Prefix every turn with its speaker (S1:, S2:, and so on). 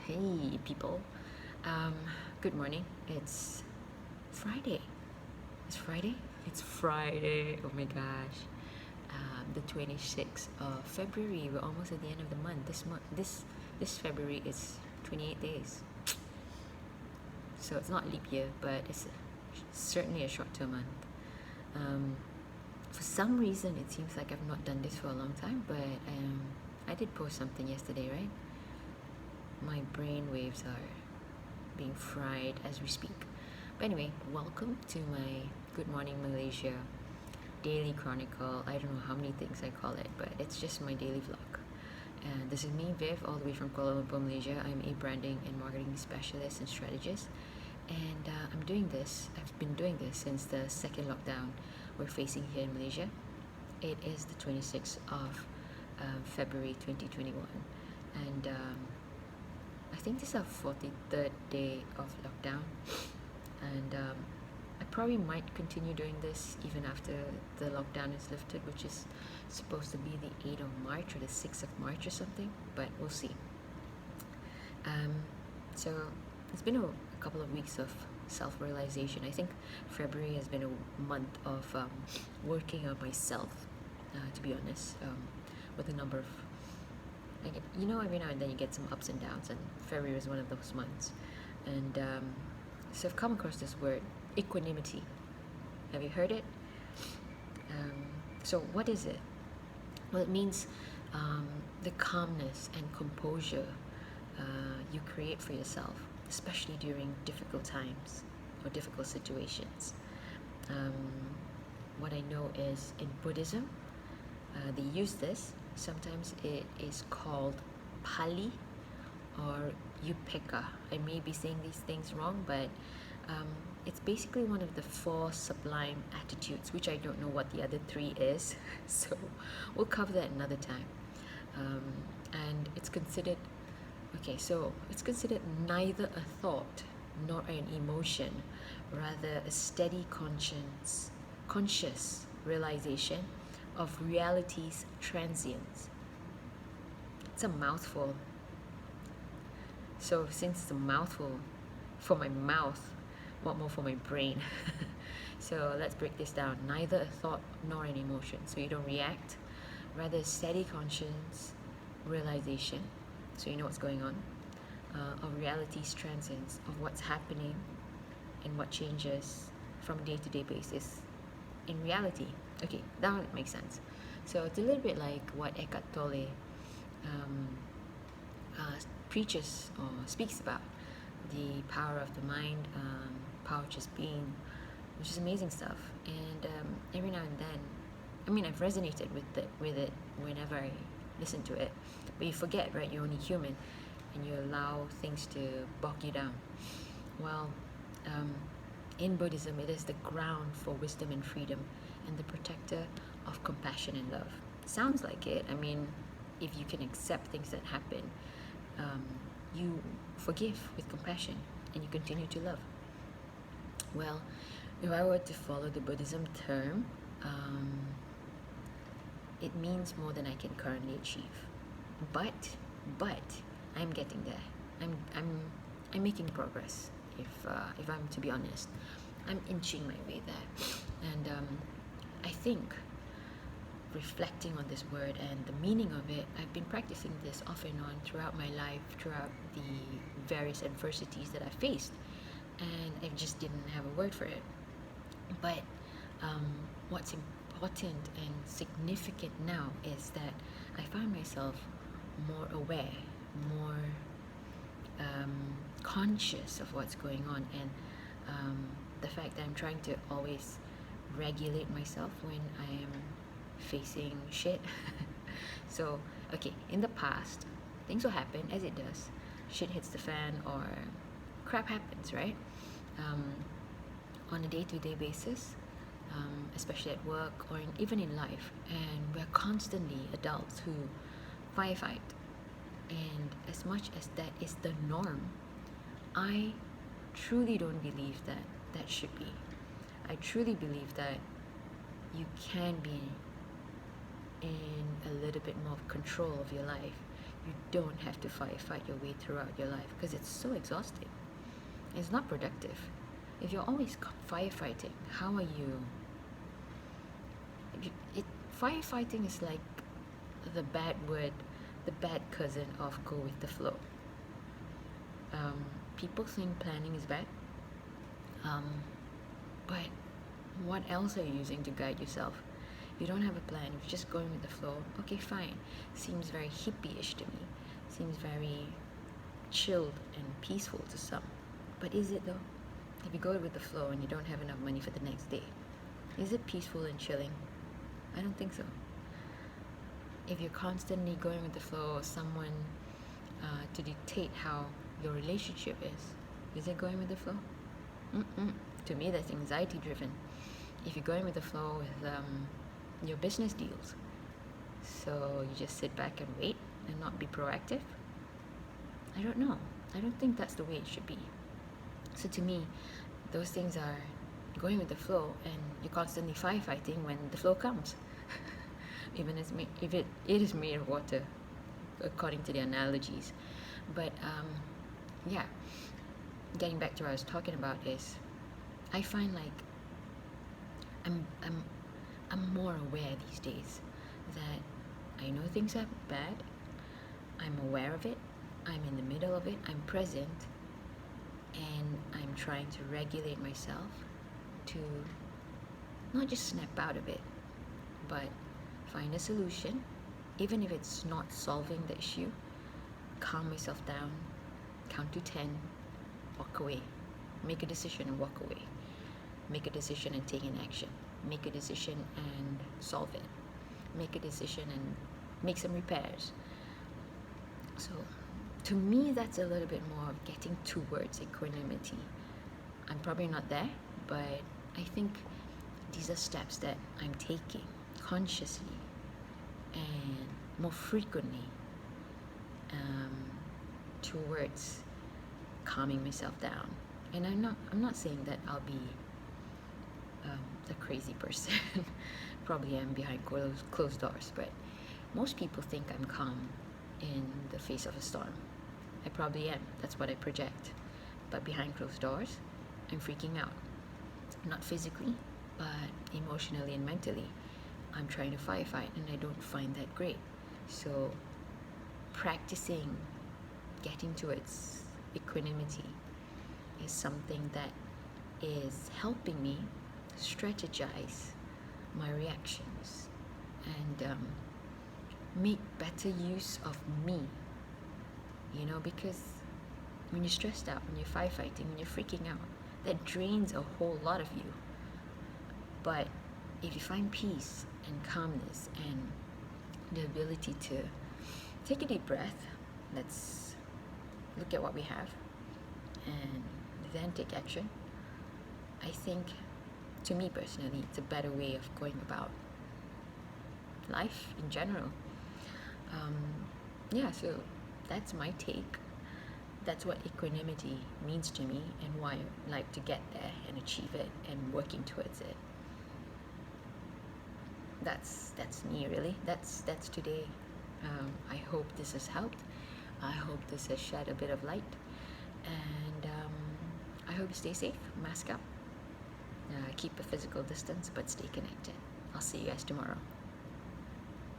S1: Hey people, good morning. It's Friday. It's Friday? It's Friday. Oh my gosh. The 26th of February. We're almost at the end of the month. This February is 28 days. So it's not leap year, but it's certainly a short-term month. For some reason, it seems like I've not done this for a long time, but I did post something yesterday, right? My brain waves are being fried as we speak. But anyway, welcome to my Good Morning Malaysia daily chronicle. I don't know how many things I call it, but it's just my daily vlog. And this is me, Viv, all the way from Kuala Lumpur, Malaysia. I'm a branding and marketing specialist and strategist. And I've been doing this since the second lockdown we're facing here in Malaysia. It is the 26th of February 2021. And I think this is our 43rd day of lockdown, and I probably might continue doing this even after the lockdown is lifted, which is supposed to be the 8th of March or the 6th of March or something, but we'll see. So it's been a couple of weeks of self-realization. I think February has been a month of working on myself, to be honest, with a number of every now and then you get some ups and downs, and February is one of those months. And so I've come across this word, equanimity. Have you heard it? So what is it? Well, it means the calmness and composure you create for yourself, especially during difficult times or difficult situations. What I know is in Buddhism, they use this. Sometimes it is called Pali or Upekkha. I may be saying these things wrong, but it's basically one of the 4 sublime attitudes, which I don't know what the other 3 is, so we'll cover that another time. And it's considered neither a thought nor an emotion, rather a steady conscious realization of reality's transience. It's a mouthful. So since it's a mouthful for my mouth, what more for my brain? So let's break this down. Neither a thought nor an emotion. So you don't react, rather a steady conscious realization, so you know what's going on, of reality's transience, of what's happening and what changes from day-to-day basis in reality. Okay, that one makes sense. So it's a little bit like what Eckhart Tolle preaches or speaks about, the power of the mind, power just being, which is amazing stuff. And every now and then, I've resonated with it whenever I listen to it, but you forget, right? You're only human, and you allow things to bog you down. Well, in Buddhism, it is the ground for wisdom and freedom, and the protector of compassion and love. Sounds like it. If you can accept things that happen, you forgive with compassion and you continue to love. Well, if I were to follow the Buddhism term, it means more than I can currently achieve. But I'm getting there. I'm making progress. If I'm to be honest, I'm inching my way there. And I think, reflecting on this word and the meaning of it, I've been practicing this off and on throughout my life, throughout the various adversities that I faced, and I just didn't have a word for it. But what's important and significant now is that I find myself more aware, more conscious of what's going on, and the fact that I'm trying to always regulate myself when I am facing shit. So, okay, in the past, things will happen, as it does. Shit hits the fan or crap happens, right? On a day-to-day basis, especially at work or even in life. And we're constantly adults who firefight. And as much as that is the norm, I truly don't believe that should be. I truly believe that you can be in a little bit more control of your life. You don't have to firefight your way throughout your life, because it's so exhausting. It's not productive. If you're always firefighting, how are you? Firefighting is like the bad word, the bad cousin of go with the flow. People think planning is bad, but what else are you using to guide yourself? You don't have a plan, you're just going with the flow. Okay, fine. Seems very hippie-ish to me. Seems very chilled and peaceful to some. But is it though? If you go with the flow and you don't have enough money for the next day, is it peaceful and chilling? I don't think so. If you're constantly going with the flow, or someone to dictate how your relationship is it going with the flow? To me, that's anxiety driven. If you're going with the flow with your business deals, so you just sit back and wait and not be proactive, I don't know. I don't think that's the way it should be. So to me, those things are going with the flow, and you're constantly firefighting when the flow comes. Even if it is made of water, according to the analogies. But yeah, getting back to what I was talking about is, I find like I'm more aware these days that I know things are bad. I'm aware of it. I'm in the middle of it. I'm present, and I'm trying to regulate myself to not just snap out of it, but find a solution, even if it's not solving the issue. Calm myself down, count to 10, walk away, make a decision and walk away, make a decision and take an action, make a decision and solve it, make a decision and make some repairs. So to me, that's a little bit more of getting towards equanimity. I'm probably not there, but I think these are steps that I'm taking consciously and more frequently towards calming myself down. And I'm not saying that I'll be the crazy person. Probably am behind closed doors, but most people think I'm calm in the face of a storm. I probably am. That's what I project. But behind closed doors, I'm freaking out. Not physically, but emotionally and mentally. I'm trying to firefight, and I don't find that great. So practicing getting towards equanimity is something that is helping me strategize my reactions and make better use of me, because when you're stressed out, when you're firefighting, when you're freaking out, that drains a whole lot of you. But if you find peace and calmness and the ability to take a deep breath, let's look at what we have, and then take action, I think, to me personally, it's a better way of going about life in general. So that's my take. That's what equanimity means to me, and why I like to get there and achieve it and working towards it. That's me, really. That's today. I hope this has helped. I hope this has shed a bit of light, and I hope you stay safe, mask up, keep a physical distance, but stay connected. I'll see you guys tomorrow.